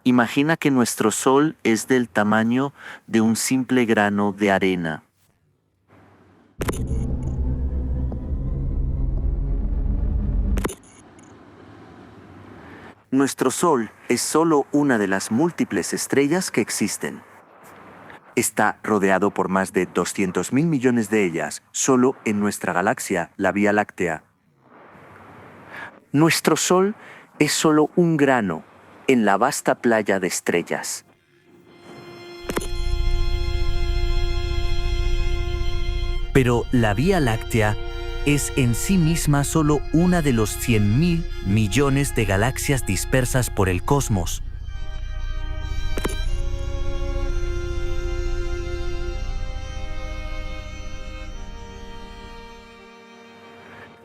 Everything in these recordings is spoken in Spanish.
Imagina que nuestro Sol es del tamaño de un simple grano de arena. Nuestro Sol es solo una de las múltiples estrellas que existen. Está rodeado por más de 200.000 millones de ellas, solo en nuestra galaxia, la Vía Láctea. Nuestro Sol es solo un grano en la vasta playa de estrellas. Pero la Vía Láctea es en sí misma solo una de los 100.000 millones de galaxias dispersas por el cosmos.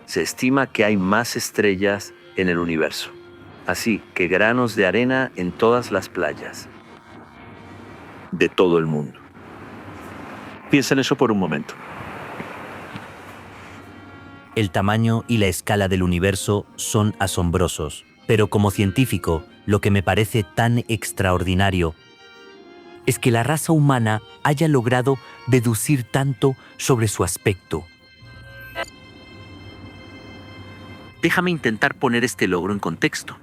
Se estima que hay más estrellas en el universo, así que granos de arena en todas las playas de todo el mundo. Piensa en eso por un momento. El tamaño y la escala del universo son asombrosos, pero como científico, lo que me parece tan extraordinario es que la raza humana haya logrado deducir tanto sobre su aspecto. Déjame intentar poner este logro en contexto.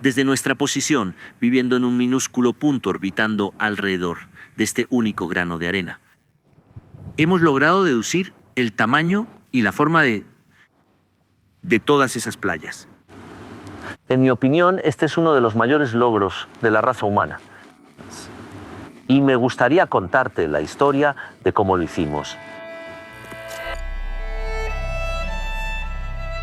Desde nuestra posición, viviendo en un minúsculo punto orbitando alrededor de este único grano de arena, hemos logrado deducir el tamaño y la forma de todas esas playas. En mi opinión, este es uno de los mayores logros de la raza humana. Y me gustaría contarte la historia de cómo lo hicimos.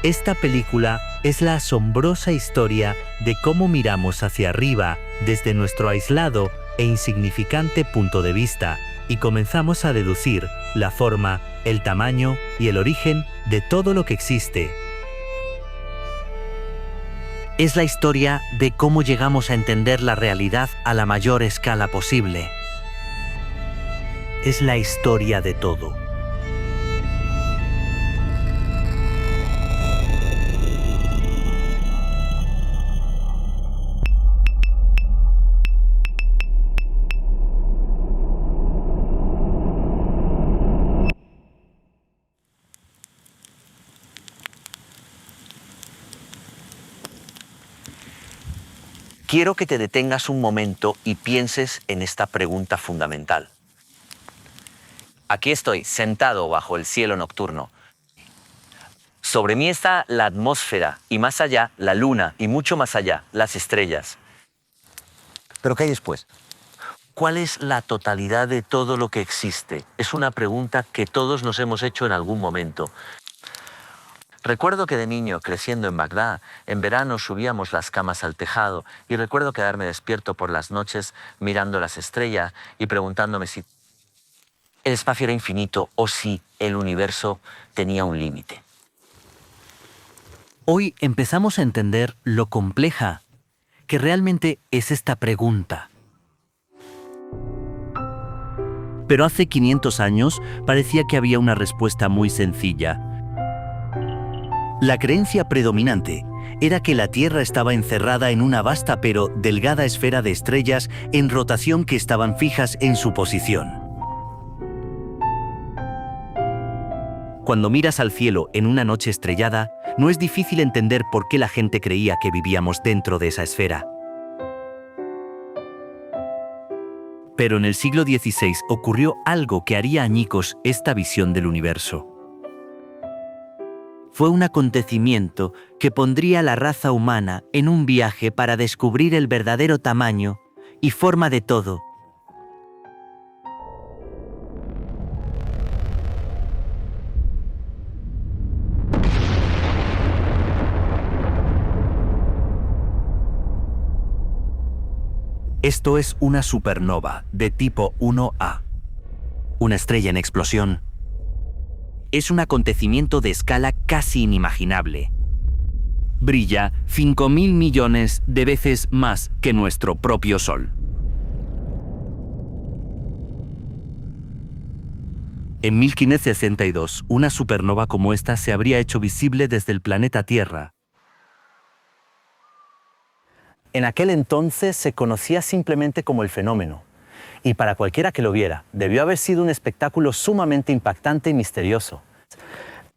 Esta película es la asombrosa historia de cómo miramos hacia arriba desde nuestro aislado e insignificante punto de vista y comenzamos a deducir la forma, el tamaño y el origen de todo lo que existe. Es la historia de cómo llegamos a entender la realidad a la mayor escala posible. Es la historia de todo. Quiero que te detengas un momento y pienses en esta pregunta fundamental. Aquí estoy, sentado bajo el cielo nocturno. Sobre mí está la atmósfera y más allá la luna y mucho más allá las estrellas. ¿Pero qué hay después? ¿Cuál es la totalidad de todo lo que existe? Es una pregunta que todos nos hemos hecho en algún momento. Recuerdo que de niño, creciendo en Bagdad, en verano subíamos las camas al tejado y recuerdo quedarme despierto por las noches mirando las estrellas y preguntándome si el espacio era infinito o si el universo tenía un límite. Hoy empezamos a entender lo compleja que realmente es esta pregunta. Pero hace 500 años parecía que había una respuesta muy sencilla. La creencia predominante era que la Tierra estaba encerrada en una vasta pero delgada esfera de estrellas en rotación que estaban fijas en su posición. Cuando miras al cielo en una noche estrellada, no es difícil entender por qué la gente creía que vivíamos dentro de esa esfera. Pero en el siglo XVI ocurrió algo que haría añicos esta visión del universo. Fue un acontecimiento que pondría a la raza humana en un viaje para descubrir el verdadero tamaño y forma de todo. Esto es una supernova de tipo 1A, una estrella en explosión. Es un acontecimiento de escala casi inimaginable. Brilla 5.000 millones de veces más que nuestro propio Sol. En 1562, una supernova como esta se habría hecho visible desde el planeta Tierra. En aquel entonces se conocía simplemente como el fenómeno, y para cualquiera que lo viera, debió haber sido un espectáculo sumamente impactante y misterioso.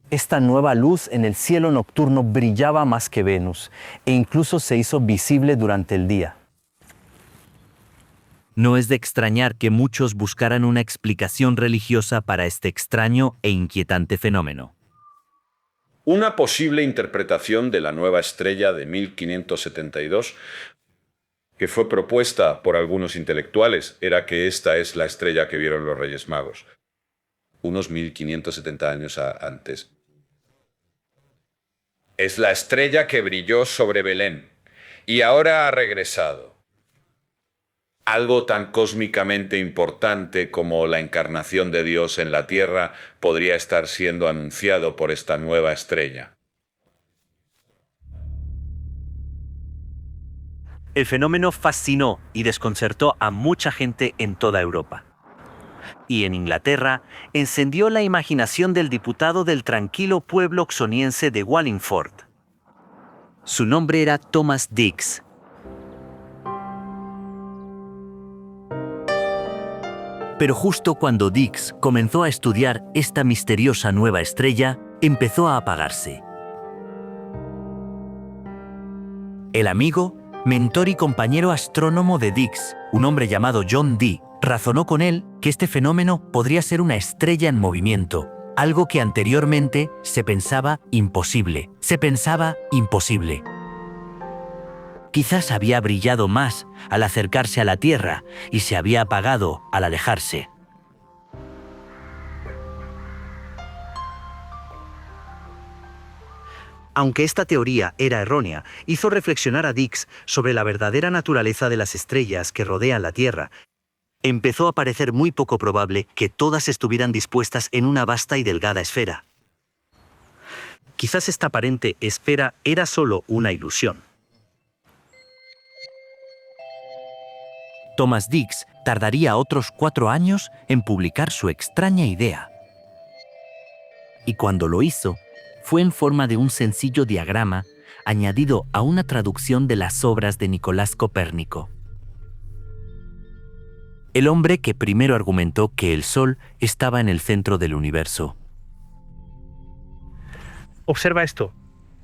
Esta nueva luz en el cielo nocturno brillaba más que Venus, e incluso se hizo visible durante el día. No es de extrañar que muchos buscaran una explicación religiosa para este extraño e inquietante fenómeno. Una posible interpretación de la nueva estrella de 1572 que fue propuesta por algunos intelectuales era que esta es la estrella que vieron los Reyes Magos, unos 1570 años antes. Es la estrella que brilló sobre Belén y ahora ha regresado. Algo tan cósmicamente importante como la encarnación de Dios en la tierra podría estar siendo anunciado por esta nueva estrella. El fenómeno fascinó y desconcertó a mucha gente en toda Europa. Y en Inglaterra encendió la imaginación del diputado del tranquilo pueblo oxoniense de Wallingford. Su nombre era Thomas Dix. Pero justo cuando Dix comenzó a estudiar esta misteriosa nueva estrella, empezó a apagarse. El amigo, mentor y compañero astrónomo de Dix, un hombre llamado John Dee, razonó con él que este fenómeno podría ser una estrella en movimiento, algo que anteriormente se pensaba imposible. Quizás había brillado más al acercarse a la Tierra y se había apagado al alejarse. Aunque esta teoría era errónea, hizo reflexionar a Dix sobre la verdadera naturaleza de las estrellas que rodean la Tierra. Empezó a parecer muy poco probable que todas estuvieran dispuestas en una vasta y delgada esfera. Quizás esta aparente esfera era solo una ilusión. Thomas Dix tardaría otros 4 años en publicar su extraña idea. Y cuando lo hizo, fue en forma de un sencillo diagrama añadido a una traducción de las obras de Nicolás Copérnico. El hombre que primero argumentó que el Sol estaba en el centro del universo. Observa esto.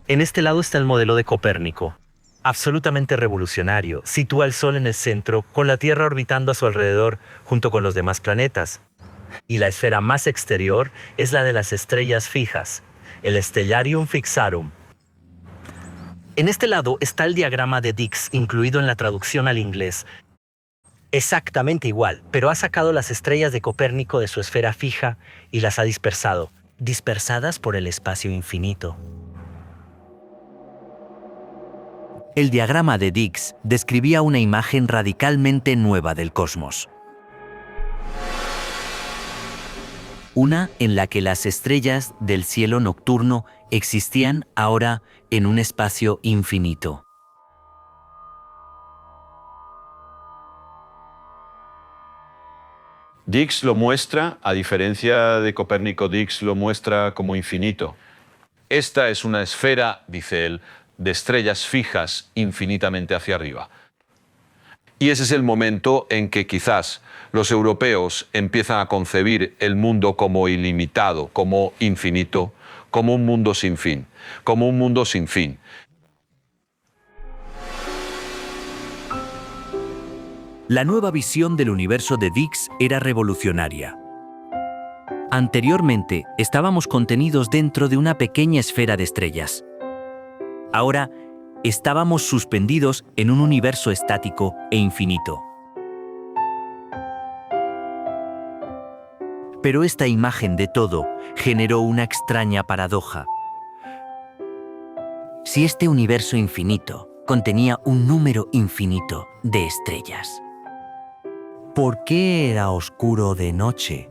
En este lado está el modelo de Copérnico. Absolutamente revolucionario. Sitúa el Sol en el centro, con la Tierra orbitando a su alrededor junto con los demás planetas. Y la esfera más exterior es la de las estrellas fijas, el Stellarium Fixarum. En este lado está el diagrama de Dix incluido en la traducción al inglés. Exactamente igual, pero ha sacado las estrellas de Copérnico de su esfera fija y las ha dispersado, dispersadas por el espacio infinito. El diagrama de Dix describía una imagen radicalmente nueva del cosmos. Una en la que las estrellas del cielo nocturno existían ahora en un espacio infinito. Dix lo muestra, a diferencia de Copérnico, Dix lo muestra como infinito. Esta es una esfera, dice él, de estrellas fijas infinitamente hacia arriba. Y ese es el momento en que quizás los europeos empiezan a concebir el mundo como ilimitado, como infinito, como un mundo sin fin, como un mundo sin fin. La nueva visión del universo de Dix era revolucionaria. Anteriormente estábamos contenidos dentro de una pequeña esfera de estrellas. Ahora estábamos suspendidos en un universo estático e infinito. Pero esta imagen de todo generó una extraña paradoja. Si este universo infinito contenía un número infinito de estrellas, ¿por qué era oscuro de noche?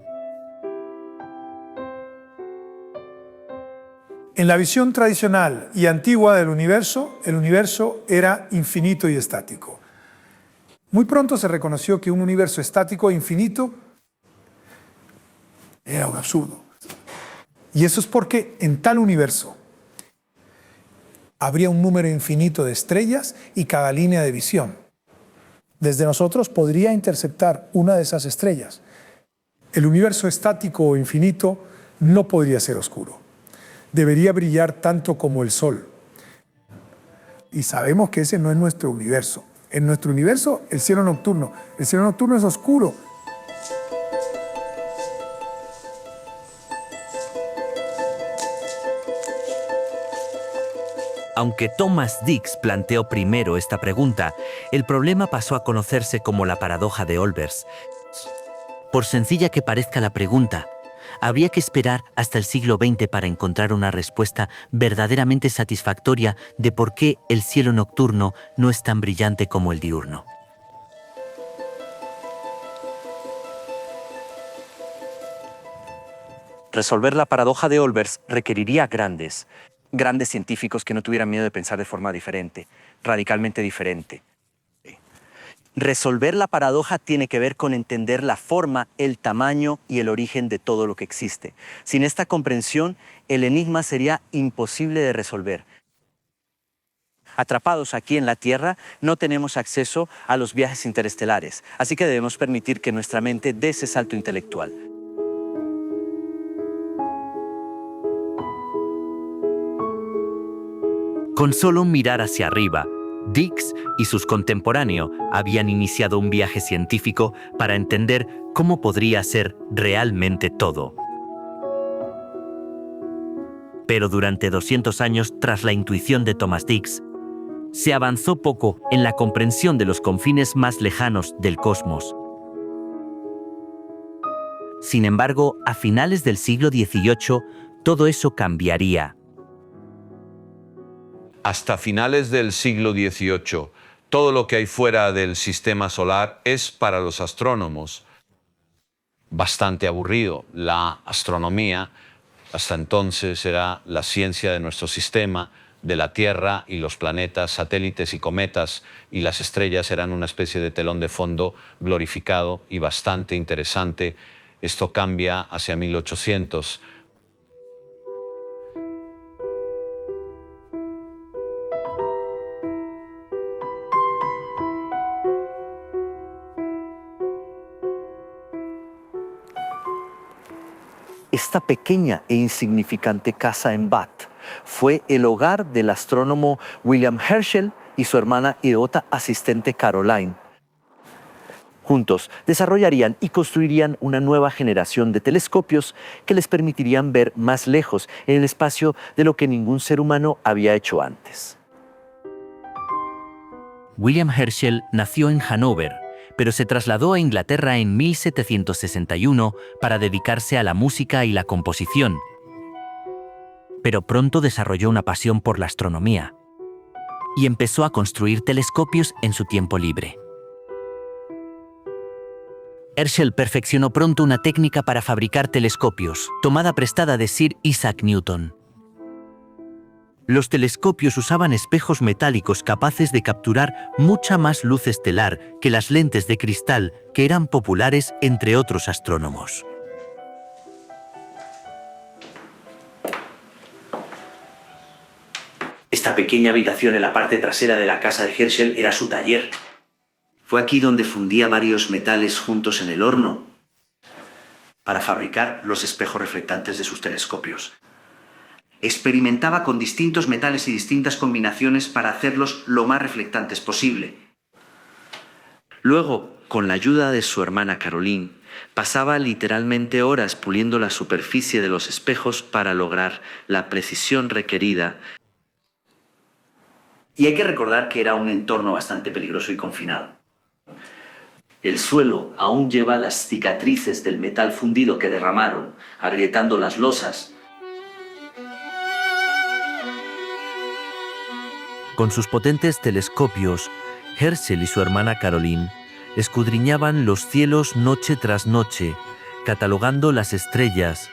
En la visión tradicional y antigua del universo, el universo era infinito y estático. Muy pronto se reconoció que un universo estático e infinito era un absurdo. Y eso es porque en tal universo Habría un número infinito de estrellas y cada línea de visión. Desde nosotros podría interceptar una de esas estrellas. El universo estático o infinito no podría ser oscuro. Debería brillar tanto como el Sol. Y sabemos que ese no es nuestro universo. En nuestro universo, el cielo nocturno es oscuro. Aunque Thomas Dix planteó primero esta pregunta, el problema pasó a conocerse como la paradoja de Olbers. Por sencilla que parezca la pregunta, habría que esperar hasta el siglo XX para encontrar una respuesta verdaderamente satisfactoria de por qué el cielo nocturno no es tan brillante como el diurno. Resolver la paradoja de Olbers requeriría grandes científicos que no tuvieran miedo de pensar de forma diferente, radicalmente diferente. Resolver la paradoja tiene que ver con entender la forma, el tamaño y el origen de todo lo que existe. Sin esta comprensión, el enigma sería imposible de resolver. Atrapados aquí en la Tierra, no tenemos acceso a los viajes interestelares, así que debemos permitir que nuestra mente dé ese salto intelectual. Con solo mirar hacia arriba, Dix y sus contemporáneos habían iniciado un viaje científico para entender cómo podría ser realmente todo. Pero durante 200 años tras la intuición de Thomas Dix, se avanzó poco en la comprensión de los confines más lejanos del cosmos. Sin embargo, a finales del siglo XVIII, todo eso cambiaría. Hasta finales del siglo XVIII, todo lo que hay fuera del sistema solar es para los astrónomos bastante aburrido. La astronomía, hasta entonces, era la ciencia de nuestro sistema, de la Tierra y los planetas, satélites y cometas, y las estrellas eran una especie de telón de fondo glorificado y bastante interesante. Esto cambia hacia 1800. Esta pequeña e insignificante casa en Bath fue el hogar del astrónomo William Herschel y su hermana y devota asistente Caroline. Juntos desarrollarían y construirían una nueva generación de telescopios que les permitirían ver más lejos en el espacio de lo que ningún ser humano había hecho antes. William Herschel nació en Hannover, pero se trasladó a Inglaterra en 1761 para dedicarse a la música y la composición. Pero pronto desarrolló una pasión por la astronomía y empezó a construir telescopios en su tiempo libre. Herschel perfeccionó pronto una técnica para fabricar telescopios, tomada prestada de Sir Isaac Newton. Los telescopios usaban espejos metálicos capaces de capturar mucha más luz estelar que las lentes de cristal que eran populares entre otros astrónomos. Esta pequeña habitación en la parte trasera de la casa de Herschel era su taller. Fue aquí donde fundía varios metales juntos en el horno para fabricar los espejos reflectantes de sus telescopios. Experimentaba con distintos metales y distintas combinaciones para hacerlos lo más reflectantes posible. Luego, con la ayuda de su hermana Caroline, pasaba literalmente horas puliendo la superficie de los espejos para lograr la precisión requerida. Y hay que recordar que era un entorno bastante peligroso y confinado. El suelo aún lleva las cicatrices del metal fundido que derramaron, agrietando las losas. Con sus potentes telescopios, Herschel y su hermana Caroline escudriñaban los cielos noche tras noche, catalogando las estrellas.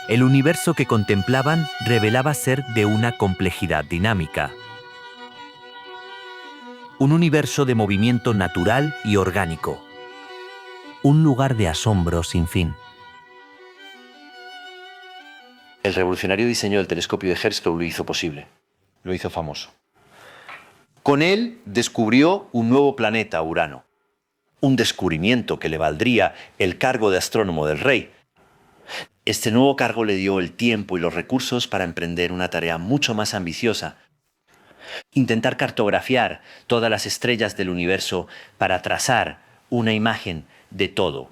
El universo que contemplaban revelaba ser de una complejidad dinámica. Un universo de movimiento natural y orgánico. Un lugar de asombro sin fin. El revolucionario diseño del telescopio de Herschel lo hizo posible, lo hizo famoso. Con él descubrió un nuevo planeta, Urano. Un descubrimiento que le valdría el cargo de astrónomo del rey. Este nuevo cargo le dio el tiempo y los recursos para emprender una tarea mucho más ambiciosa. Intentar cartografiar todas las estrellas del universo para trazar una imagen de todo.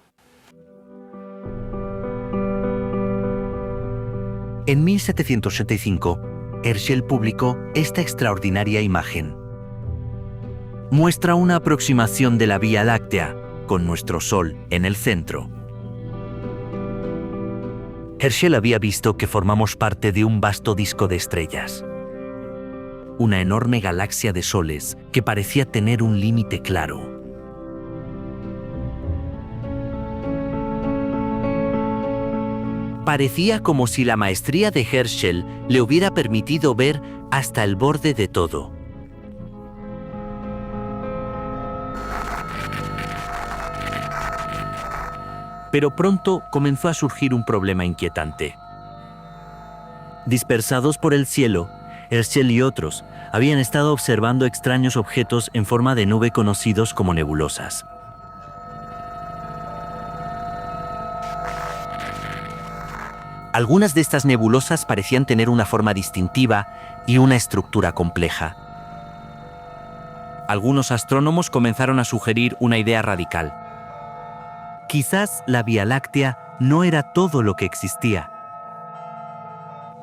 En 1785, Herschel publicó esta extraordinaria imagen. Muestra una aproximación de la Vía Láctea, con nuestro Sol en el centro. Herschel había visto que formamos parte de un vasto disco de estrellas. Una enorme galaxia de soles que parecía tener un límite claro. Parecía como si la maestría de Herschel le hubiera permitido ver hasta el borde de todo. Pero pronto comenzó a surgir un problema inquietante. Dispersados por el cielo, Herschel y otros habían estado observando extraños objetos en forma de nube conocidos como nebulosas. Algunas de estas nebulosas parecían tener una forma distintiva y una estructura compleja. Algunos astrónomos comenzaron a sugerir una idea radical. Quizás la Vía Láctea no era todo lo que existía.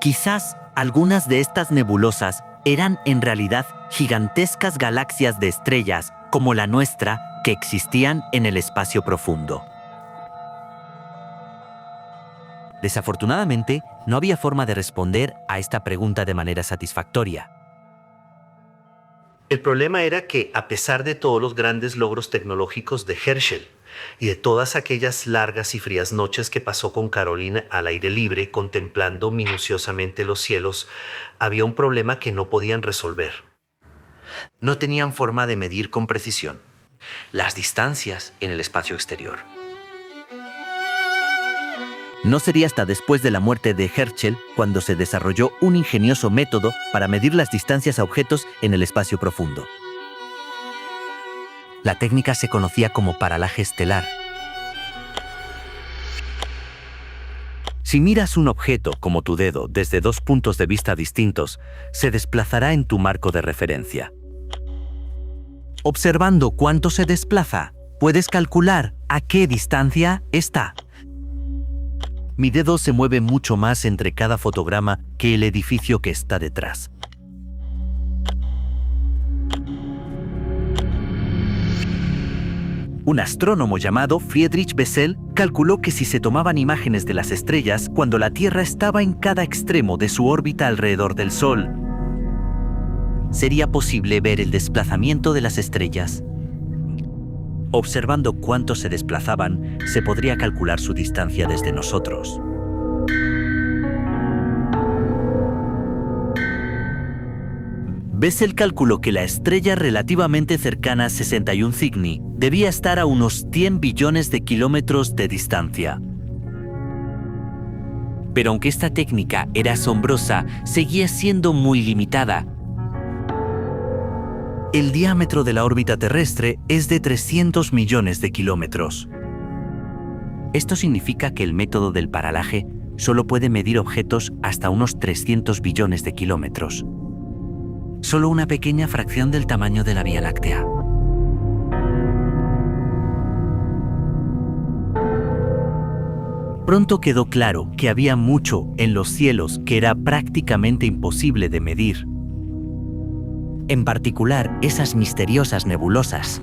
Quizás algunas de estas nebulosas eran en realidad gigantescas galaxias de estrellas como la nuestra que existían en el espacio profundo. Desafortunadamente, no había forma de responder a esta pregunta de manera satisfactoria. El problema era que, a pesar de todos los grandes logros tecnológicos de Herschel y de todas aquellas largas y frías noches que pasó con Caroline al aire libre contemplando minuciosamente los cielos, había un problema que no podían resolver. No tenían forma de medir con precisión las distancias en el espacio exterior. No sería hasta después de la muerte de Herschel cuando se desarrolló un ingenioso método para medir las distancias a objetos en el espacio profundo. La técnica se conocía como paralaje estelar. Si miras un objeto como tu dedo desde dos puntos de vista distintos, se desplazará en tu marco de referencia. Observando cuánto se desplaza, puedes calcular a qué distancia está. Mi dedo se mueve mucho más entre cada fotograma que el edificio que está detrás. Un astrónomo llamado Friedrich Bessel calculó que si se tomaban imágenes de las estrellas cuando la Tierra estaba en cada extremo de su órbita alrededor del Sol, sería posible ver el desplazamiento de las estrellas. Observando cuánto se desplazaban, se podría calcular su distancia desde nosotros. Bessel calculó que la estrella relativamente cercana 61 Cygni debía estar a unos 100 billones de kilómetros de distancia. Pero aunque esta técnica era asombrosa, seguía siendo muy limitada. El diámetro de la órbita terrestre es de 300 millones de kilómetros. Esto significa que el método del paralaje solo puede medir objetos hasta unos 300 billones de kilómetros. Solo una pequeña fracción del tamaño de la Vía Láctea. Pronto quedó claro que había mucho en los cielos que era prácticamente imposible de medir. En particular, esas misteriosas nebulosas.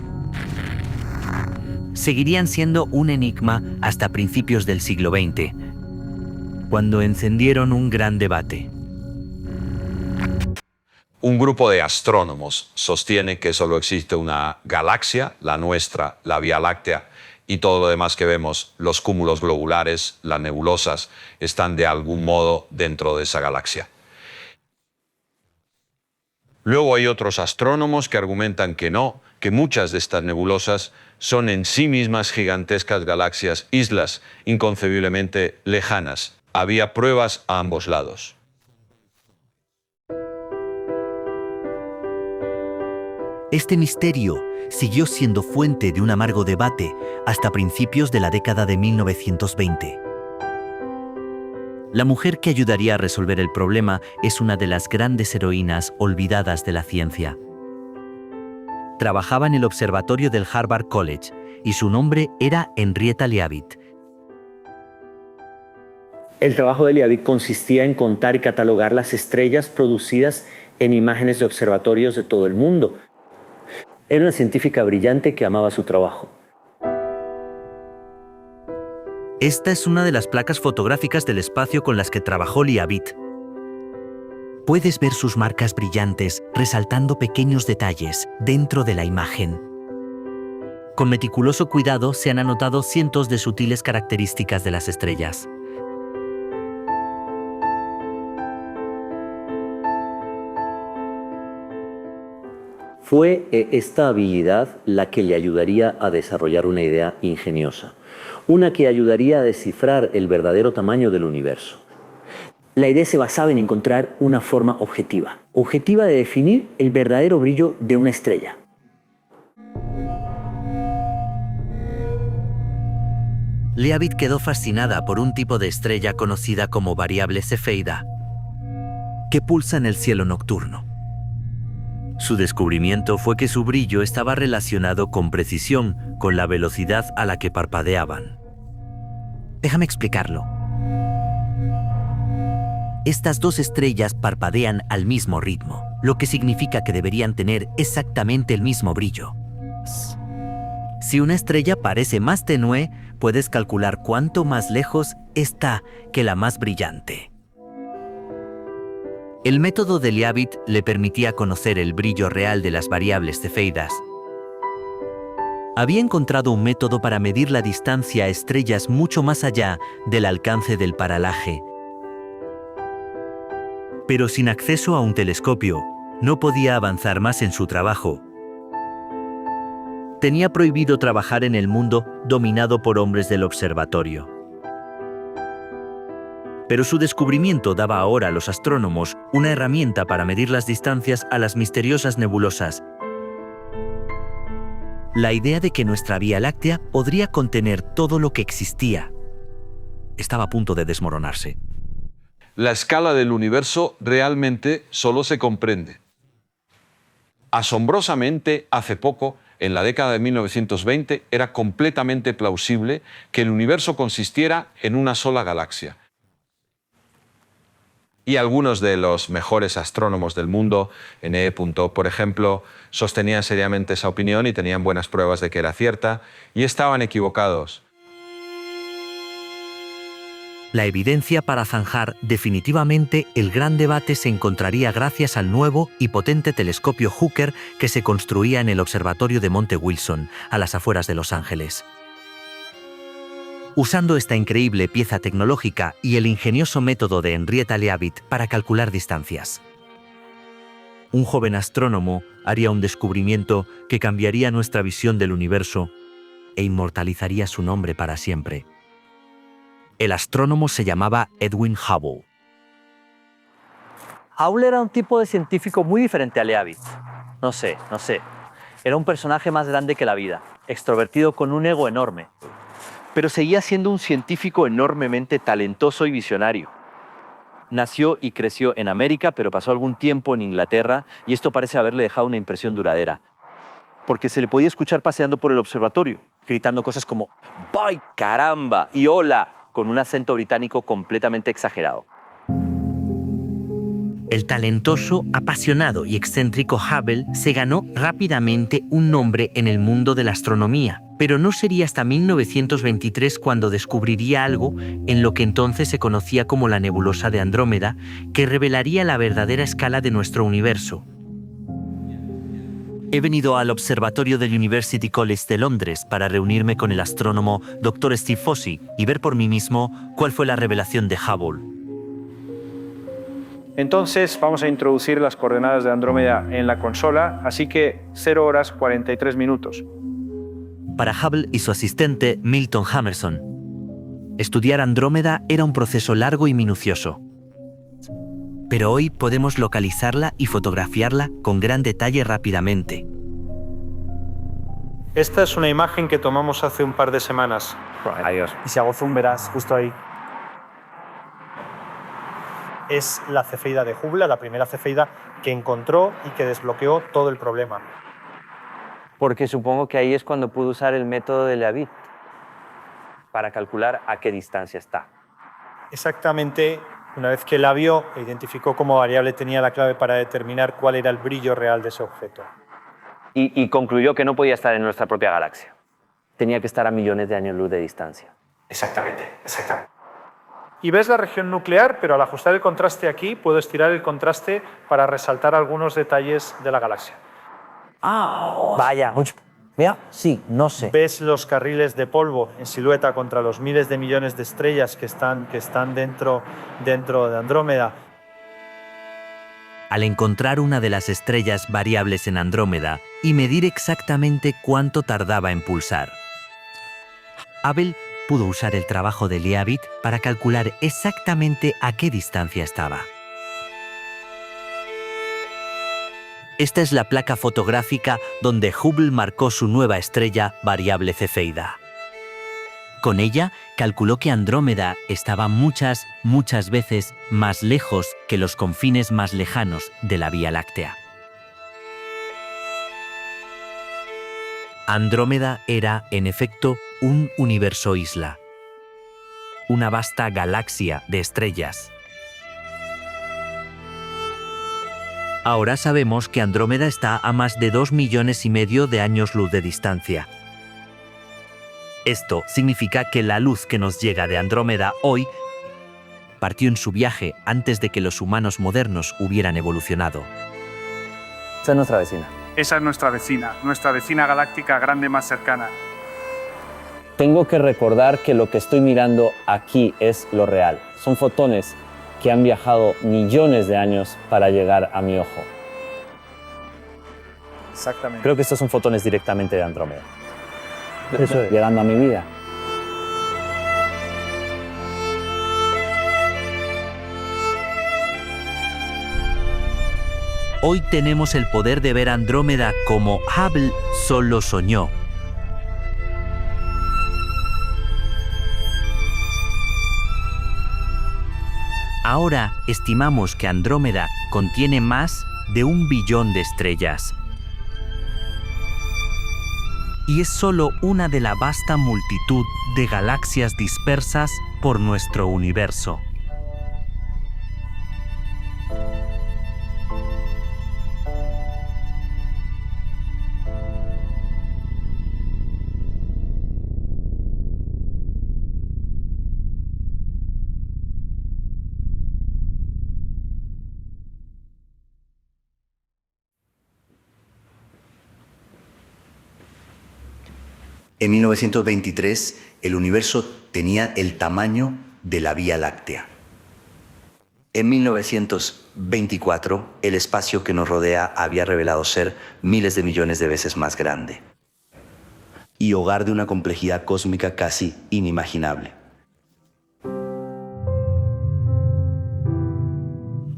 Seguirían siendo un enigma hasta principios del siglo XX, cuando encendieron un gran debate. Un grupo de astrónomos sostiene que solo existe una galaxia, la nuestra, la Vía Láctea, y todo lo demás que vemos, los cúmulos globulares, las nebulosas, están de algún modo dentro de esa galaxia. Luego hay otros astrónomos que argumentan que no, que muchas de estas nebulosas son en sí mismas gigantescas galaxias, islas inconcebiblemente lejanas, Había pruebas a ambos lados. Este misterio siguió siendo fuente de un amargo debate hasta principios de la década de 1920. La mujer que ayudaría a resolver el problema es una de las grandes heroínas olvidadas de la ciencia. Trabajaba en el observatorio del Harvard College y su nombre era Henrietta Leavitt. El trabajo de Leavitt consistía en contar y catalogar las estrellas producidas en imágenes de observatorios de todo el mundo. Era una científica brillante que amaba su trabajo. Esta es una de las placas fotográficas del espacio con las que trabajó Leavitt. Puedes ver sus marcas brillantes resaltando pequeños detalles dentro de la imagen. Con meticuloso cuidado se han anotado cientos de sutiles características de las estrellas. Fue esta habilidad la que le ayudaría a desarrollar una idea ingeniosa, una que ayudaría a descifrar el verdadero tamaño del universo. La idea se basaba en encontrar una forma objetiva de definir el verdadero brillo de una estrella. Leavitt quedó fascinada por un tipo de estrella conocida como variable cefeida, que pulsa en el cielo nocturno. Su descubrimiento fue que su brillo estaba relacionado con precisión con la velocidad a la que parpadeaban. Déjame explicarlo. Estas dos estrellas parpadean al mismo ritmo, lo que significa que deberían tener exactamente el mismo brillo. Si una estrella parece más tenue, puedes calcular cuánto más lejos está que la más brillante. El método de Leavitt le permitía conocer el brillo real de las variables cefeidas. Había encontrado un método para medir la distancia a estrellas mucho más allá del alcance del paralaje. Pero sin acceso a un telescopio, no podía avanzar más en su trabajo. Tenía prohibido trabajar en el mundo dominado por hombres del observatorio. Pero su descubrimiento daba ahora a los astrónomos una herramienta para medir las distancias a las misteriosas nebulosas. La idea de que nuestra Vía Láctea podría contener todo lo que existía estaba a punto de desmoronarse. La escala del universo realmente solo se comprende. Asombrosamente, hace poco, en la década de 1920, era completamente plausible que el universo consistiera en una sola galaxia. Y algunos de los mejores astrónomos del mundo, N.E. por ejemplo, sostenían seriamente esa opinión y tenían buenas pruebas de que era cierta, y estaban equivocados. La evidencia para zanjar definitivamente el gran debate se encontraría gracias al nuevo y potente telescopio Hooker que se construía en el observatorio de Monte Wilson, a las afueras de Los Ángeles. Usando esta increíble pieza tecnológica y el ingenioso método de Henrietta Leavitt para calcular distancias, un joven astrónomo haría un descubrimiento que cambiaría nuestra visión del universo e inmortalizaría su nombre para siempre. El astrónomo se llamaba Edwin Hubble. Hubble era un tipo de científico muy diferente a Leavitt. No sé. Era un personaje más grande que la vida, extrovertido con un ego enorme. Pero seguía siendo un científico enormemente talentoso y visionario. Nació y creció en América, pero pasó algún tiempo en Inglaterra y esto parece haberle dejado una impresión duradera. Porque se le podía escuchar paseando por el observatorio, gritando cosas como ¡Voy, caramba! Y ¡hola! Con un acento británico completamente exagerado. El talentoso, apasionado y excéntrico Hubble se ganó rápidamente un nombre en el mundo de la astronomía, pero no sería hasta 1923 cuando descubriría algo en lo que entonces se conocía como la nebulosa de Andrómeda, que revelaría la verdadera escala de nuestro universo. He venido al observatorio del University College de Londres para reunirme con el astrónomo Dr. Steve Fossey y ver por mí mismo cuál fue la revelación de Hubble. Entonces vamos a introducir las coordenadas de Andrómeda en la consola, así que 0 horas 43 minutos. Para Hubble y su asistente Milton Hamerson, Estudiar Andrómeda era un proceso largo y minucioso. Pero hoy podemos localizarla y fotografiarla con gran detalle rápidamente. Esta es una imagen que tomamos hace un par de semanas. Adiós. Y si hago zoom verás justo ahí. Es la cefeida de Hubble, la primera cefeida que encontró y que desbloqueó todo el problema. Porque supongo que ahí es cuando pudo usar el método de Leavitt para calcular a qué distancia está. Exactamente, una vez que la vio e identificó como variable, tenía la clave para determinar cuál era el brillo real de ese objeto. Y concluyó que no podía estar en nuestra propia galaxia. Tenía que estar a millones de años luz de distancia. Exactamente. Y ves la región nuclear, pero al ajustar el contraste aquí, puedo estirar el contraste para resaltar algunos detalles de la galaxia. Vaya, mira, sí, no sé. Ves los carriles de polvo en silueta contra los miles de millones de estrellas que están dentro de Andrómeda. Al encontrar una de las estrellas variables en Andrómeda y medir exactamente cuánto tardaba en pulsar, Hubble pudo usar el trabajo de Leavitt para calcular exactamente a qué distancia estaba. Esta es la placa fotográfica donde Hubble marcó su nueva estrella variable Cefeida. Con ella, calculó que Andrómeda estaba muchas veces más lejos que los confines más lejanos de la Vía Láctea. Andrómeda era, en efecto, un universo isla, una vasta galaxia de estrellas. Ahora sabemos que Andrómeda está a más de 2,5 millones de años luz de distancia. Esto significa que la luz que nos llega de Andrómeda hoy partió en su viaje antes de que los humanos modernos hubieran evolucionado. Esa es nuestra vecina. Esa es nuestra vecina galáctica grande más cercana. Tengo que recordar que lo que estoy mirando aquí es lo real. Son fotones que han viajado millones de años para llegar a mi ojo. Exactamente. Creo que estos son fotones directamente de Andrómeda. Eso es. Llegando a mi vida. Hoy tenemos el poder de ver Andrómeda como Hubble solo soñó. Ahora estimamos que Andrómeda contiene más de 1 billón de estrellas. Y es solo una de la vasta multitud de galaxias dispersas por nuestro universo. En 1923, el universo tenía el tamaño de la Vía Láctea. En 1924, el espacio que nos rodea había revelado ser miles de millones de veces más grande y hogar de una complejidad cósmica casi inimaginable.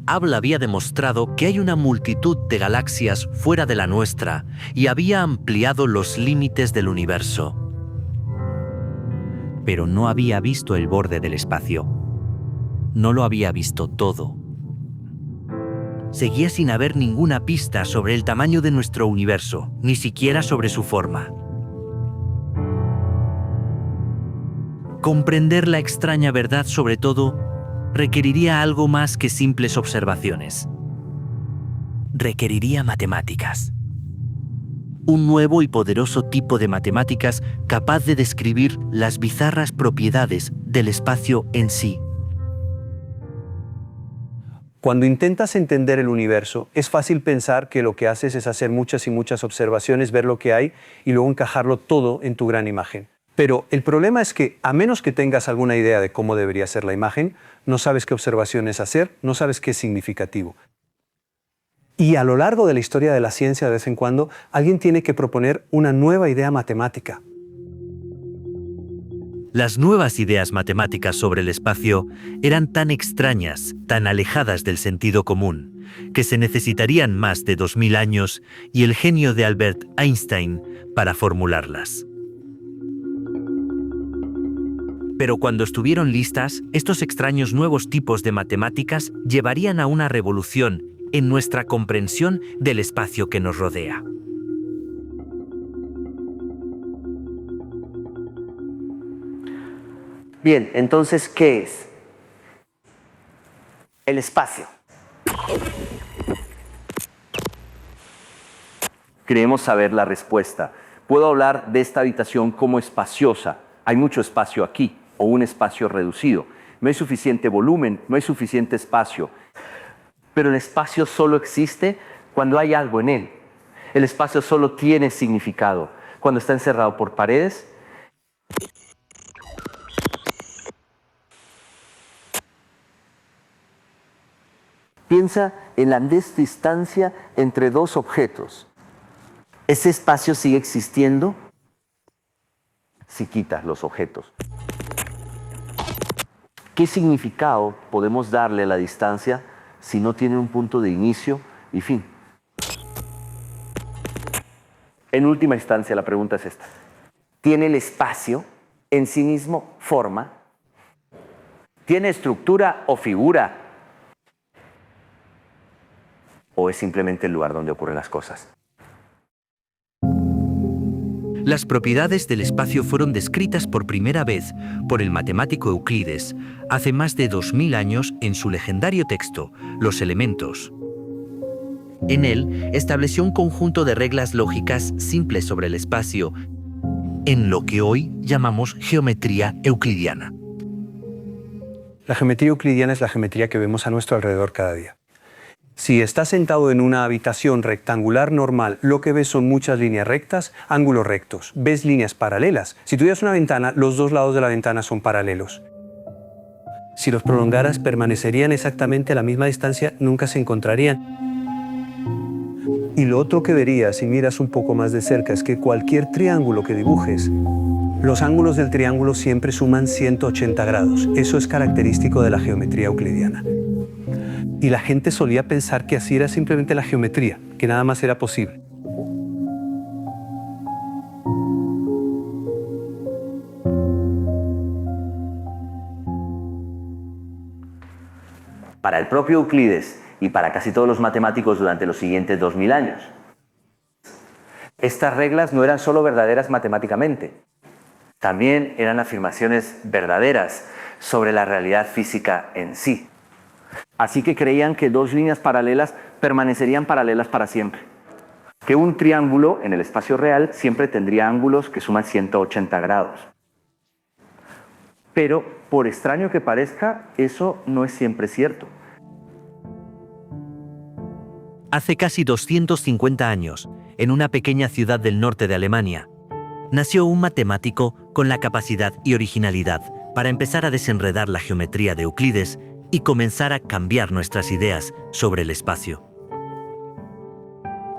Hubble había demostrado que hay una multitud de galaxias fuera de la nuestra y había ampliado los límites del universo. Pero no había visto el borde del espacio. No lo había visto todo. Seguía sin haber ninguna pista sobre el tamaño de nuestro universo, ni siquiera sobre su forma. Comprender la extraña verdad sobre todo requeriría algo más que simples observaciones. Requeriría matemáticas. Un nuevo y poderoso tipo de matemáticas capaz de describir las bizarras propiedades del espacio en sí. Cuando intentas entender el universo, es fácil pensar que lo que haces es hacer muchas y muchas observaciones, ver lo que hay y luego encajarlo todo en tu gran imagen. Pero el problema es que, a menos que tengas alguna idea de cómo debería ser la imagen, no sabes qué observaciones hacer, no sabes qué es significativo. Y a lo largo de la historia de la ciencia, de vez en cuando, alguien tiene que proponer una nueva idea matemática. Las nuevas ideas matemáticas sobre el espacio eran tan extrañas, tan alejadas del sentido común, que se necesitarían más de 2000 años y el genio de Albert Einstein para formularlas. Pero cuando estuvieron listas, estos extraños nuevos tipos de matemáticas llevarían a una revolución en nuestra comprensión del espacio que nos rodea. Bien, entonces, ¿qué es? El espacio. Queremos saber la respuesta. Puedo hablar de esta habitación como espaciosa. Hay mucho espacio aquí, o un espacio reducido. No hay suficiente volumen, no hay suficiente espacio. Pero el espacio solo existe cuando hay algo en él. El espacio solo tiene significado cuando está encerrado por paredes. Piensa en la distancia entre dos objetos. ¿Ese espacio sigue existiendo si quitas los objetos? ¿Qué significado podemos darle a la distancia si no tiene un punto de inicio y fin? En última instancia, la pregunta es esta. ¿Tiene el espacio en sí mismo forma? ¿Tiene estructura o figura? ¿O es simplemente el lugar donde ocurren las cosas? Las propiedades del espacio fueron descritas por primera vez por el matemático Euclides hace más de 2000 años en su legendario texto, Los Elementos. En él estableció un conjunto de reglas lógicas simples sobre el espacio, en lo que hoy llamamos geometría euclidiana. La geometría euclidiana es la geometría que vemos a nuestro alrededor cada día. Si estás sentado en una habitación rectangular normal, lo que ves son muchas líneas rectas, ángulos rectos. Ves líneas paralelas. Si tuvieras una ventana, los dos lados de la ventana son paralelos. Si los prolongaras, permanecerían exactamente a la misma distancia, nunca se encontrarían. Y lo otro que verías si miras un poco más de cerca es que cualquier triángulo que dibujes, los ángulos del triángulo siempre suman 180 grados. Eso es característico de la geometría euclidiana. Y la gente solía pensar que así era simplemente la geometría, que nada más era posible. Para el propio Euclides y para casi todos los matemáticos durante los siguientes 2000 años, estas reglas no eran solo verdaderas matemáticamente, también eran afirmaciones verdaderas sobre la realidad física en sí. Así que creían que dos líneas paralelas permanecerían paralelas para siempre. Que un triángulo en el espacio real siempre tendría ángulos que suman 180 grados. Pero, por extraño que parezca, eso no es siempre cierto. Hace casi 250 años, en una pequeña ciudad del norte de Alemania, nació un matemático con la capacidad y originalidad para empezar a desenredar la geometría de Euclides y comenzar a cambiar nuestras ideas sobre el espacio.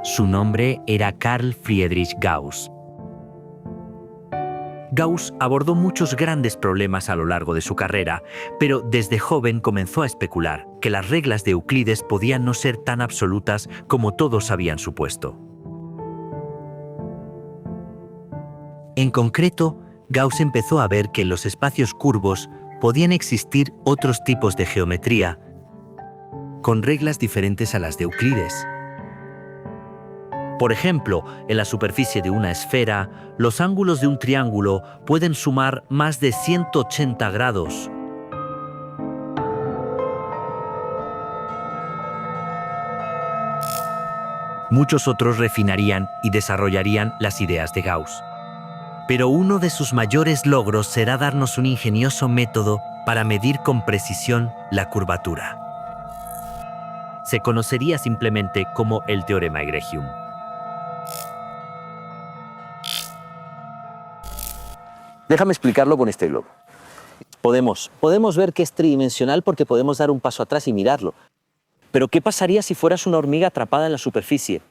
Su nombre era Carl Friedrich Gauss. Gauss abordó muchos grandes problemas a lo largo de su carrera, pero desde joven comenzó a especular que las reglas de Euclides podían no ser tan absolutas como todos habían supuesto. En concreto, Gauss empezó a ver que en los espacios curvos podían existir otros tipos de geometría con reglas diferentes a las de Euclides. Por ejemplo, en la superficie de una esfera, los ángulos de un triángulo pueden sumar más de 180 grados. Muchos otros refinarían y desarrollarían las ideas de Gauss. Pero uno de sus mayores logros será darnos un ingenioso método para medir con precisión la curvatura. Se conocería simplemente como el teorema egregium. Déjame explicarlo con este globo. Podemos ver que es tridimensional porque podemos dar un paso atrás y mirarlo. Pero ¿qué pasaría si fueras una hormiga atrapada en la superficie?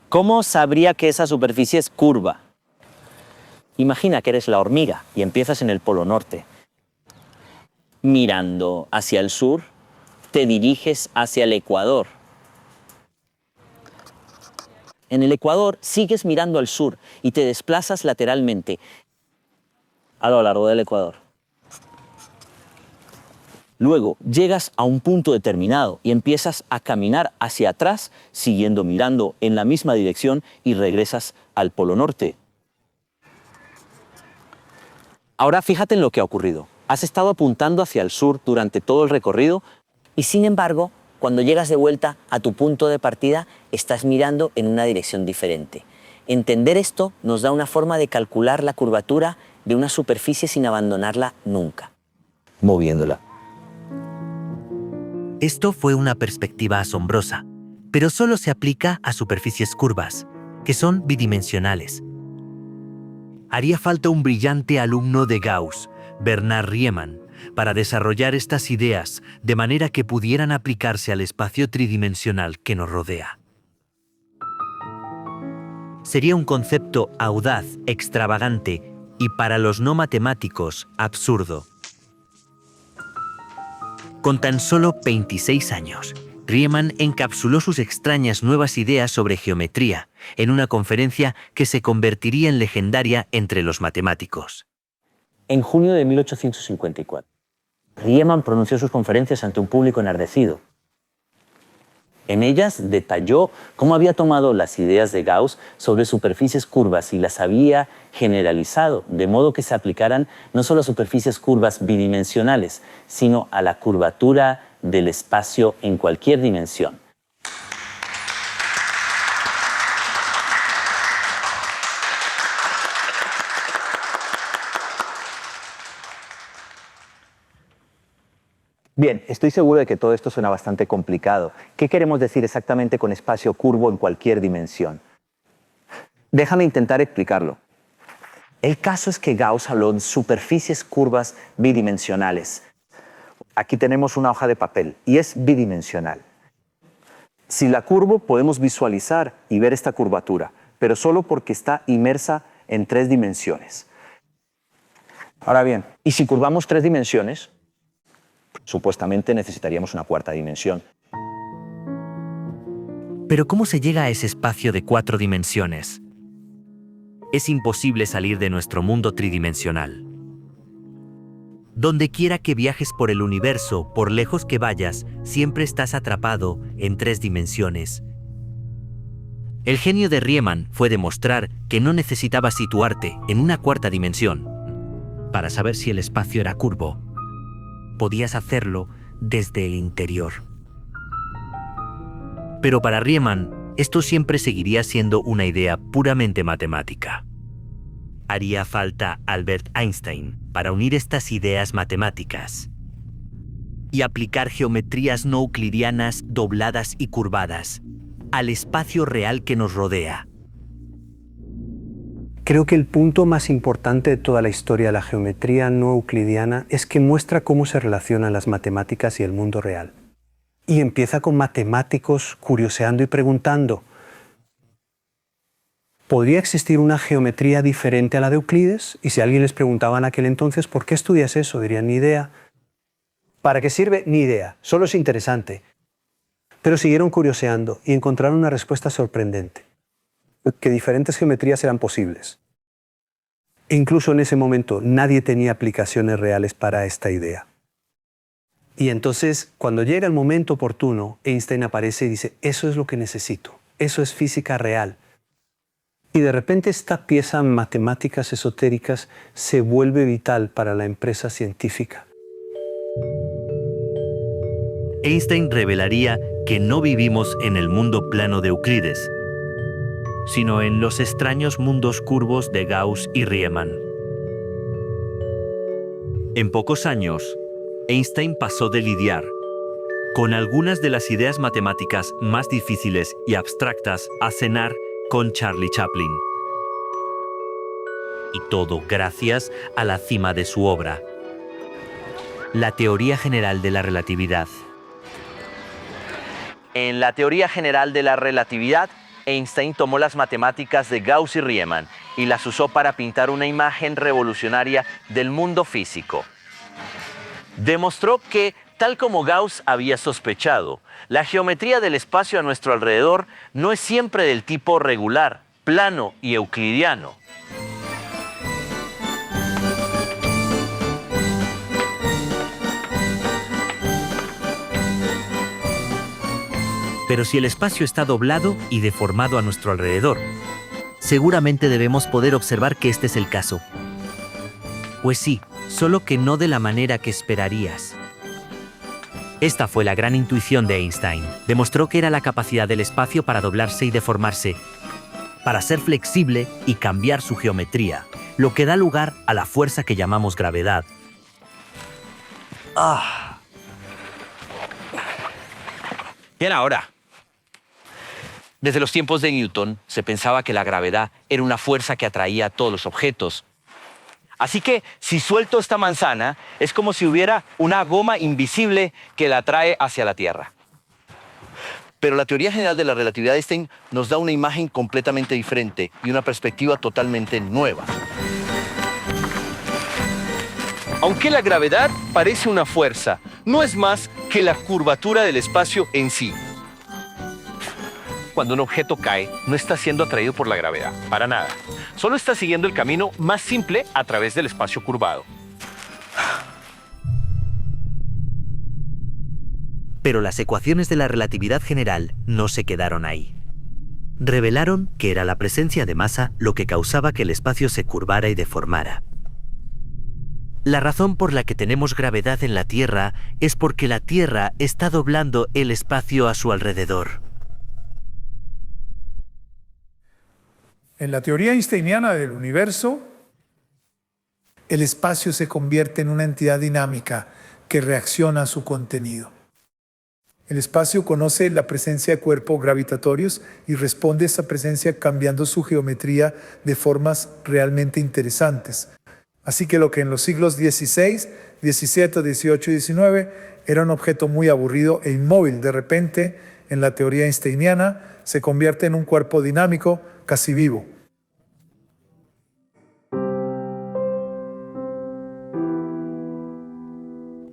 ¿Cómo sabría que esa superficie es curva? Imagina que eres la hormiga y empiezas en el Polo Norte. Mirando hacia el sur, te diriges hacia el Ecuador. En el Ecuador sigues mirando al sur y te desplazas lateralmente a lo largo del Ecuador. Luego llegas a un punto determinado y empiezas a caminar hacia atrás, siguiendo mirando en la misma dirección y regresas al Polo Norte. Ahora fíjate en lo que ha ocurrido. Has estado apuntando hacia el sur durante todo el recorrido y sin embargo, cuando llegas de vuelta a tu punto de partida, estás mirando en una dirección diferente. Entender esto nos da una forma de calcular la curvatura de una superficie sin abandonarla nunca, moviéndola. Esto fue una perspectiva asombrosa, pero solo se aplica a superficies curvas, que son bidimensionales. Haría falta un brillante alumno de Gauss, Bernard Riemann, para desarrollar estas ideas de manera que pudieran aplicarse al espacio tridimensional que nos rodea. Sería un concepto audaz, extravagante y para los no matemáticos absurdo. Con tan solo 26 años, Riemann encapsuló sus extrañas nuevas ideas sobre geometría en una conferencia que se convertiría en legendaria entre los matemáticos. En junio de 1854, Riemann pronunció sus conferencias ante un público enardecido. En ellas detalló cómo había tomado las ideas de Gauss sobre superficies curvas y las había generalizado, de modo que se aplicaran no solo a superficies curvas bidimensionales, sino a la curvatura del espacio en cualquier dimensión. Bien, estoy seguro de que todo esto suena bastante complicado. ¿Qué queremos decir exactamente con espacio curvo en cualquier dimensión? Déjame intentar explicarlo. El caso es que Gauss habló en superficies curvas bidimensionales. Aquí tenemos una hoja de papel y es bidimensional. Si la curvo podemos visualizar y ver esta curvatura, pero solo porque está inmersa en 3 dimensiones. Ahora bien, ¿y si curvamos 3 dimensiones? Supuestamente necesitaríamos una 4ª dimensión. Pero ¿cómo se llega a ese espacio de 4 dimensiones? Es imposible salir de nuestro mundo tridimensional. Donde quiera que viajes por el universo, por lejos que vayas, siempre estás atrapado en 3 dimensiones. El genio de Riemann fue demostrar que no necesitabas situarte en una 4ª dimensión para saber si el espacio era curvo. Podías hacerlo desde el interior. Pero para Riemann, esto siempre seguiría siendo una idea puramente matemática. Haría falta Albert Einstein para unir estas ideas matemáticas y aplicar geometrías no euclidianas dobladas y curvadas al espacio real que nos rodea. Creo que el punto más importante de toda la historia de la geometría no euclidiana es que muestra cómo se relacionan las matemáticas y el mundo real. Y empieza con matemáticos curioseando y preguntando: ¿podría existir una geometría diferente a la de Euclides? Y si alguien les preguntaba en aquel entonces, ¿por qué estudias eso? Dirían, ni idea. ¿Para qué sirve? Ni idea. Solo es interesante. Pero siguieron curioseando y encontraron una respuesta sorprendente: que diferentes geometrías eran posibles. E incluso en ese momento nadie tenía aplicaciones reales para esta idea. Y entonces, cuando llega el momento oportuno, Einstein aparece y dice: eso es lo que necesito, eso es física real. Y de repente esta pieza en matemáticas esotéricas se vuelve vital para la empresa científica. Einstein revelaría que no vivimos en el mundo plano de Euclides, sino en los extraños mundos curvos de Gauss y Riemann. En pocos años, Einstein pasó de lidiar con algunas de las ideas matemáticas más difíciles y abstractas a cenar con Charlie Chaplin. Y todo gracias a la cima de su obra, la teoría general de la relatividad. En la teoría general de la relatividad, Einstein tomó las matemáticas de Gauss y Riemann y las usó para pintar una imagen revolucionaria del mundo físico. Demostró que, tal como Gauss había sospechado, la geometría del espacio a nuestro alrededor no es siempre del tipo regular, plano y euclidiano. Pero si el espacio está doblado y deformado a nuestro alrededor, seguramente debemos poder observar que este es el caso. Pues sí, solo que no de la manera que esperarías. Esta fue la gran intuición de Einstein. Demostró que era la capacidad del espacio para doblarse y deformarse, para ser flexible y cambiar su geometría, lo que da lugar a la fuerza que llamamos gravedad. Bien, ahora. Desde los tiempos de Newton se pensaba que la gravedad era una fuerza que atraía a todos los objetos. Así que si suelto esta manzana, es como si hubiera una goma invisible que la atrae hacia la Tierra. Pero la teoría general de la relatividad de Einstein nos da una imagen completamente diferente y una perspectiva totalmente nueva. Aunque la gravedad parece una fuerza, no es más que la curvatura del espacio en sí. Cuando un objeto cae, no está siendo atraído por la gravedad, para nada. Solo está siguiendo el camino más simple a través del espacio curvado. Pero las ecuaciones de la relatividad general no se quedaron ahí. Revelaron que era la presencia de masa lo que causaba que el espacio se curvara y deformara. La razón por la que tenemos gravedad en la Tierra es porque la Tierra está doblando el espacio a su alrededor. En la teoría einsteiniana del universo, el espacio se convierte en una entidad dinámica que reacciona a su contenido. El espacio conoce la presencia de cuerpos gravitatorios y responde a esa presencia cambiando su geometría de formas realmente interesantes. Así que lo que en los siglos XVI, XVII, XVIII y XIX era un objeto muy aburrido e inmóvil, de repente, en la teoría einsteiniana, se convierte en un cuerpo dinámico, casi vivo.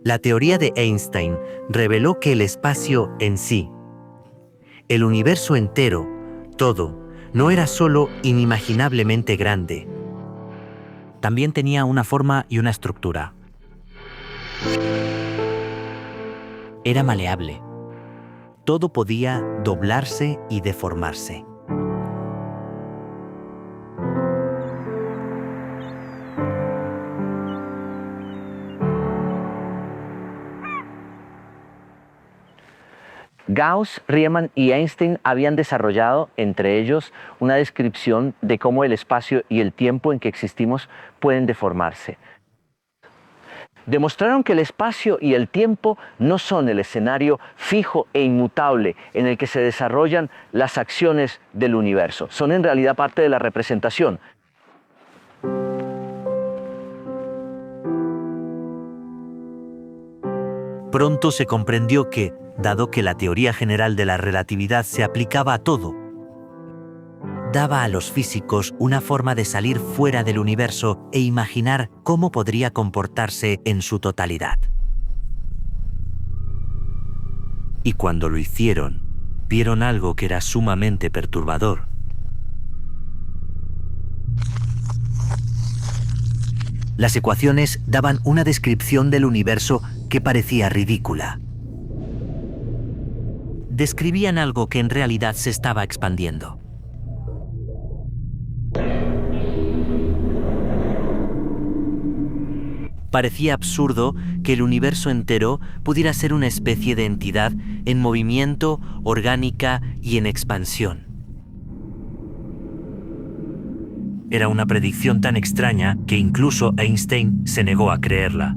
La teoría de Einstein reveló que el espacio en sí, el universo entero, todo, no era solo inimaginablemente grande. También tenía una forma y una estructura. Era maleable. Todo podía doblarse y deformarse. Gauss, Riemann y Einstein habían desarrollado, entre ellos, una descripción de cómo el espacio y el tiempo en que existimos pueden deformarse. Demostraron que el espacio y el tiempo no son el escenario fijo e inmutable en el que se desarrollan las acciones del universo. Son en realidad parte de la representación. Pronto se comprendió que, dado que la teoría general de la relatividad se aplicaba a todo, daba a los físicos una forma de salir fuera del universo e imaginar cómo podría comportarse en su totalidad. Y cuando lo hicieron, vieron algo que era sumamente perturbador. Las ecuaciones daban una descripción del universo que parecía ridícula. Describían algo que en realidad se estaba expandiendo. Parecía absurdo que el universo entero pudiera ser una especie de entidad en movimiento, orgánica y en expansión. Era una predicción tan extraña que incluso Einstein se negó a creerla.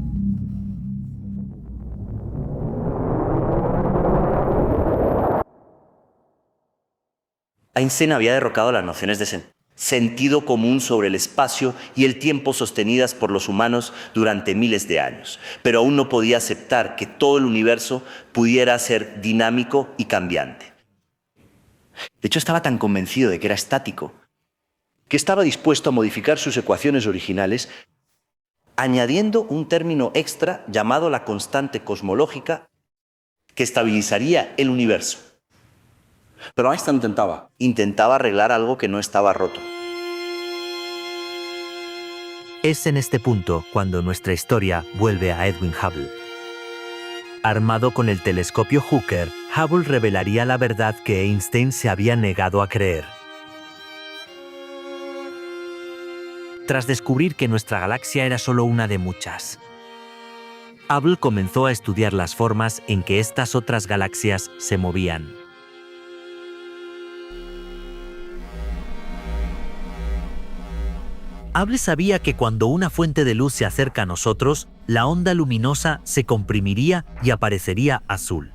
Einstein había derrocado las nociones de sentido común sobre el espacio y el tiempo sostenidas por los humanos durante miles de años, pero aún no podía aceptar que todo el universo pudiera ser dinámico y cambiante. De hecho, estaba tan convencido de que era estático, que estaba dispuesto a modificar sus ecuaciones originales, añadiendo un término extra llamado la constante cosmológica que estabilizaría el universo. Pero Einstein intentaba arreglar algo que no estaba roto. Es en este punto cuando nuestra historia vuelve a Edwin Hubble. Armado con el telescopio Hooker, Hubble revelaría la verdad que Einstein se había negado a creer. Tras descubrir que nuestra galaxia era solo una de muchas, Hubble comenzó a estudiar las formas en que estas otras galaxias se movían. Hubble sabía que cuando una fuente de luz se acerca a nosotros, la onda luminosa se comprimiría y aparecería azul.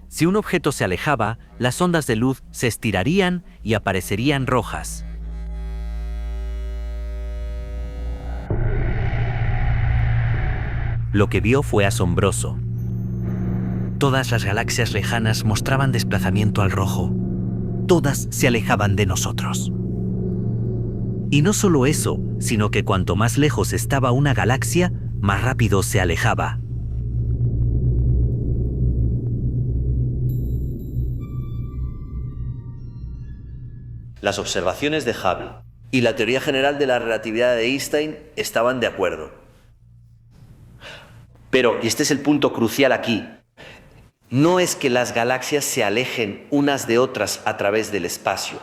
Si un objeto se alejaba, las ondas de luz se estirarían y aparecerían rojas. Lo que vio fue asombroso. Todas las galaxias lejanas mostraban desplazamiento al rojo. Todas se alejaban de nosotros. Y no solo eso, sino que cuanto más lejos estaba una galaxia, más rápido se alejaba. Las observaciones de Hubble y la teoría general de la relatividad de Einstein estaban de acuerdo. Pero, y este es el punto crucial aquí, no es que las galaxias se alejen unas de otras a través del espacio,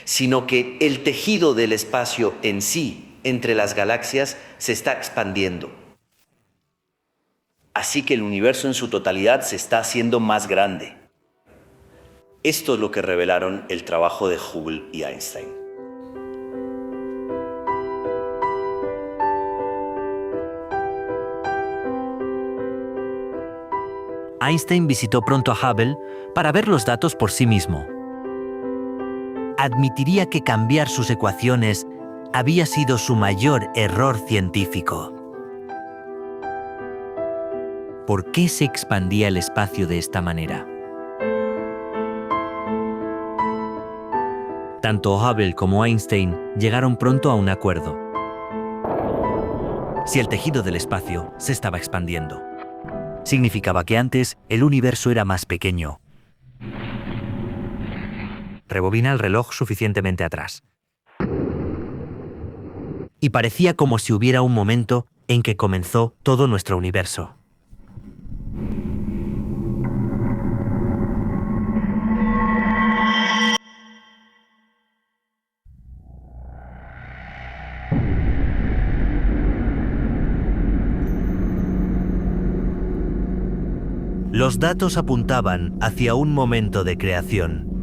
sino que el tejido del espacio en sí, entre las galaxias, se está expandiendo. Así que el universo en su totalidad se está haciendo más grande. Esto es lo que revelaron el trabajo de Hubble y Einstein. Einstein visitó pronto a Hubble para ver los datos por sí mismo. Admitiría que cambiar sus ecuaciones había sido su mayor error científico. ¿Por qué se expandía el espacio de esta manera? Tanto Hubble como Einstein llegaron pronto a un acuerdo. Si el tejido del espacio se estaba expandiendo, significaba que antes el universo era más pequeño. Rebobina el reloj suficientemente atrás. Y parecía como si hubiera un momento en que comenzó todo nuestro universo. Los datos apuntaban hacia un momento de creación.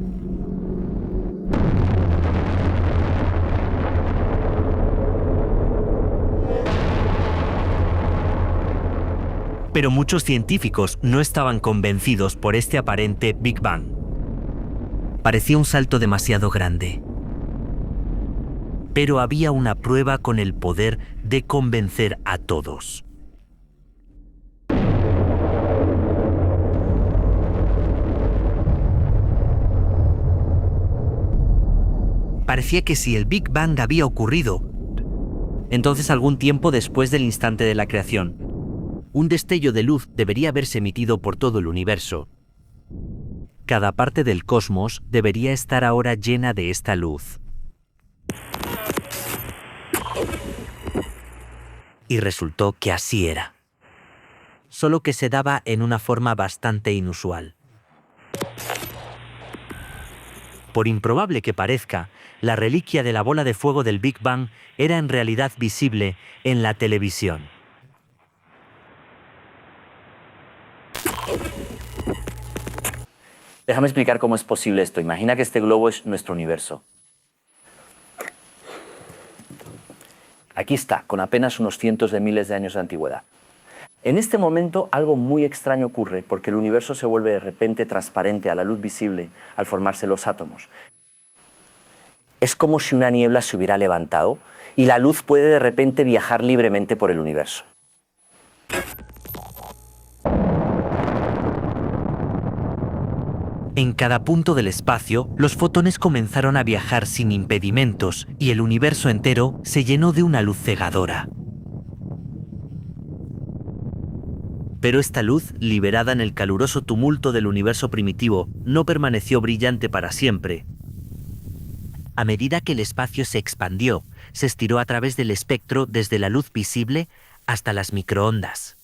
Pero muchos científicos no estaban convencidos por este aparente Big Bang. Parecía un salto demasiado grande. Pero había una prueba con el poder de convencer a todos. Parecía que si el Big Bang había ocurrido, entonces algún tiempo después del instante de la creación, un destello de luz debería haberse emitido por todo el universo. Cada parte del cosmos debería estar ahora llena de esta luz. Y resultó que así era. Solo que se daba en una forma bastante inusual. Por improbable que parezca, la reliquia de la bola de fuego del Big Bang era en realidad visible en la televisión. Déjame explicar cómo es posible esto. Imagina que este globo es nuestro universo. Aquí está, con apenas unos cientos de miles de años de antigüedad. En este momento algo muy extraño ocurre porque el universo se vuelve de repente transparente a la luz visible al formarse los átomos. Es como si una niebla se hubiera levantado y la luz puede de repente viajar libremente por el universo. En cada punto del espacio, los fotones comenzaron a viajar sin impedimentos y el universo entero se llenó de una luz cegadora. Pero esta luz, liberada en el caluroso tumulto del universo primitivo, no permaneció brillante para siempre. A medida que el espacio se expandió, se estiró a través del espectro desde la luz visible hasta las microondas.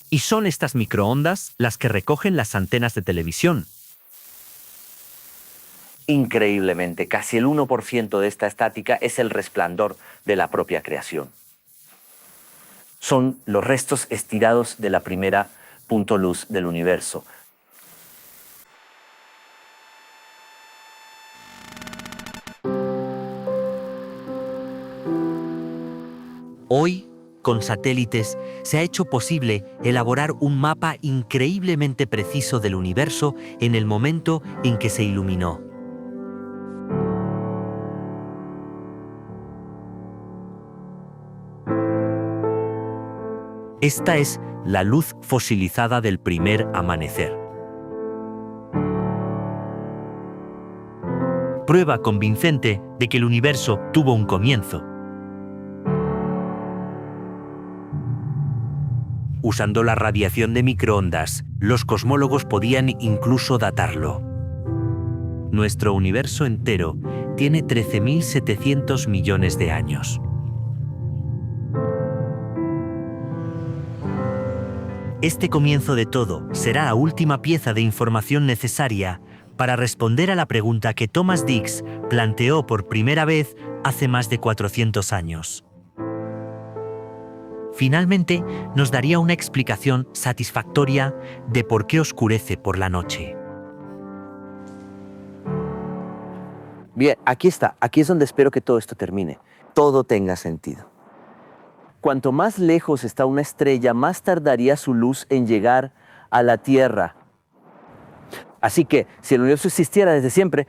Y son estas microondas las que recogen las antenas de televisión. Increíblemente, casi el 1% de esta estática es el resplandor de la propia creación. Son los restos estirados de la primera punto luz del universo. Hoy, con satélites, se ha hecho posible elaborar un mapa increíblemente preciso del universo en el momento en que se iluminó. Esta es la luz fosilizada del primer amanecer. Prueba convincente de que el universo tuvo un comienzo. Usando la radiación de microondas, los cosmólogos podían incluso datarlo. Nuestro universo entero tiene 13.700 millones de años. Este comienzo de todo será la última pieza de información necesaria para responder a la pregunta que Thomas Dix planteó por primera vez hace más de 400 años. Finalmente, nos daría una explicación satisfactoria de por qué oscurece por la noche. Bien, aquí está. Aquí es donde espero que todo esto termine. Todo tenga sentido. Cuanto más lejos está una estrella, más tardaría su luz en llegar a la Tierra. Así que, si el universo existiera desde siempre,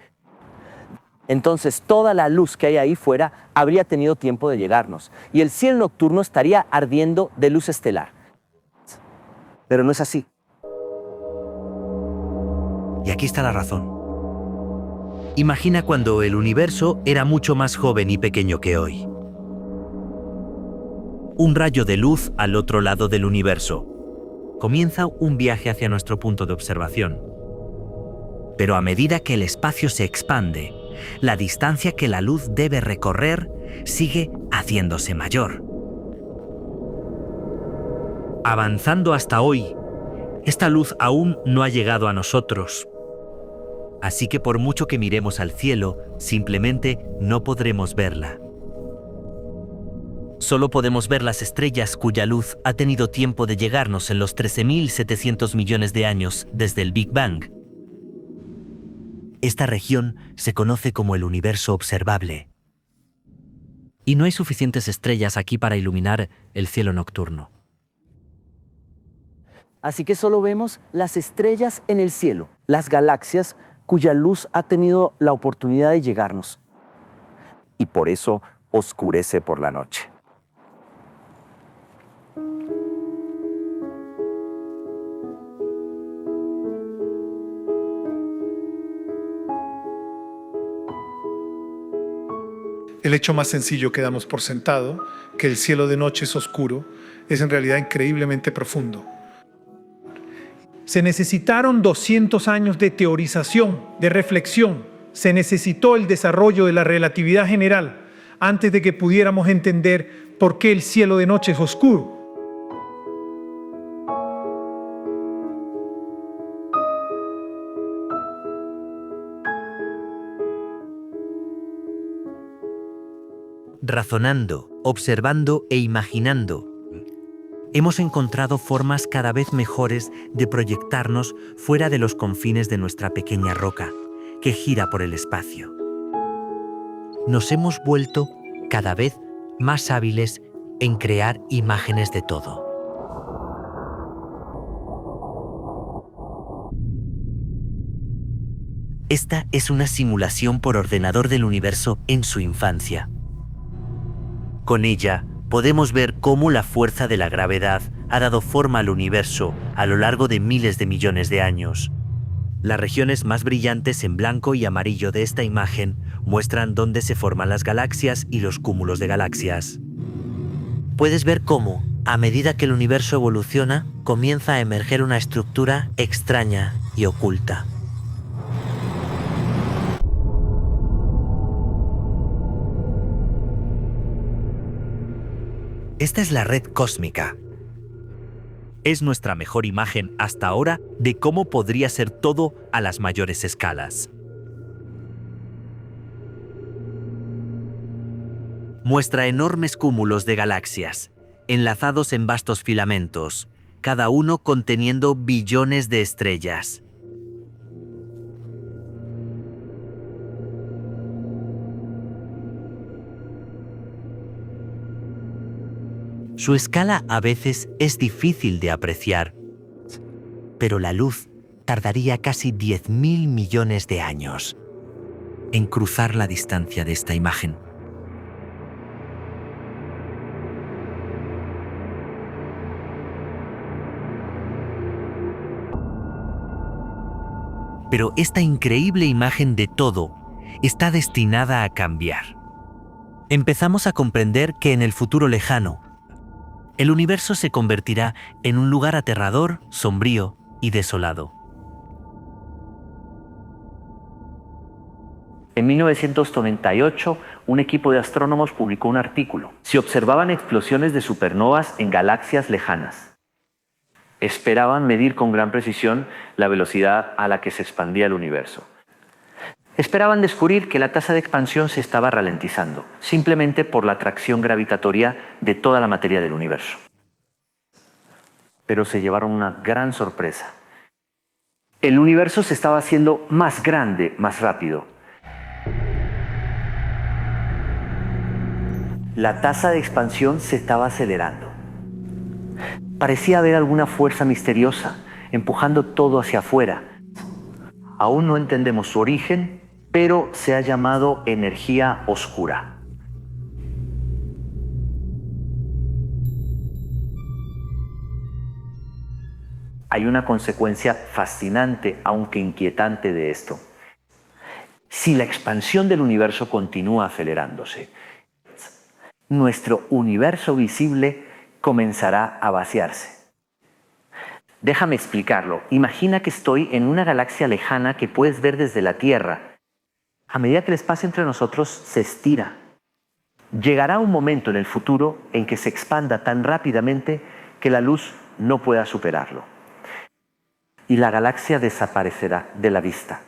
entonces toda la luz que hay ahí fuera habría tenido tiempo de llegarnos. Y el cielo nocturno estaría ardiendo de luz estelar. Pero no es así. Y aquí está la razón. Imagina cuando el universo era mucho más joven y pequeño que hoy. Un rayo de luz al otro lado del universo. Comienza un viaje hacia nuestro punto de observación. Pero a medida que el espacio se expande, la distancia que la luz debe recorrer sigue haciéndose mayor. Avanzando hasta hoy, esta luz aún no ha llegado a nosotros. Así que por mucho que miremos al cielo, simplemente no podremos verla. Solo podemos ver las estrellas cuya luz ha tenido tiempo de llegarnos en los 13.700 millones de años desde el Big Bang. Esta región se conoce como el universo observable. Y no hay suficientes estrellas aquí para iluminar el cielo nocturno. Así que solo vemos las estrellas en el cielo, las galaxias cuya luz ha tenido la oportunidad de llegarnos. Y por eso oscurece por la noche. El hecho más sencillo que damos por sentado, que el cielo de noche es oscuro, es en realidad increíblemente profundo. Se necesitaron 200 años de teorización, de reflexión. Se necesitó el desarrollo de la relatividad general antes de que pudiéramos entender por qué el cielo de noche es oscuro. Razonando, observando e imaginando, hemos encontrado formas cada vez mejores de proyectarnos fuera de los confines de nuestra pequeña roca, que gira por el espacio. Nos hemos vuelto cada vez más hábiles en crear imágenes de todo. Esta es una simulación por ordenador del universo en su infancia. Con ella podemos ver cómo la fuerza de la gravedad ha dado forma al universo a lo largo de miles de millones de años. Las regiones más brillantes en blanco y amarillo de esta imagen muestran dónde se forman las galaxias y los cúmulos de galaxias. Puedes ver cómo, a medida que el universo evoluciona, comienza a emerger una estructura extraña y oculta. Esta es la red cósmica. Es nuestra mejor imagen hasta ahora de cómo podría ser todo a las mayores escalas. Muestra enormes cúmulos de galaxias, enlazados en vastos filamentos, cada uno conteniendo billones de estrellas. Su escala a veces es difícil de apreciar, pero la luz tardaría casi 10.000 millones de años en cruzar la distancia de esta imagen. Pero esta increíble imagen de todo está destinada a cambiar. Empezamos a comprender que en el futuro lejano, el universo se convertirá en un lugar aterrador, sombrío y desolado. En 1998, un equipo de astrónomos publicó un artículo. Se observaban explosiones de supernovas en galaxias lejanas. Esperaban medir con gran precisión la velocidad a la que se expandía el universo. Esperaban descubrir que la tasa de expansión se estaba ralentizando, simplemente por la atracción gravitatoria de toda la materia del universo. Pero se llevaron una gran sorpresa. El universo se estaba haciendo más grande, más rápido. La tasa de expansión se estaba acelerando. Parecía haber alguna fuerza misteriosa empujando todo hacia afuera. Aún no entendemos su origen, pero se ha llamado energía oscura. Hay una consecuencia fascinante, aunque inquietante, de esto. Si la expansión del universo continúa acelerándose, nuestro universo visible comenzará a vaciarse. Déjame explicarlo. Imagina que estoy en una galaxia lejana que puedes ver desde la Tierra. A medida que el espacio entre nosotros se estira, llegará un momento en el futuro en que se expanda tan rápidamente que la luz no pueda superarlo. Y la galaxia desaparecerá de la vista.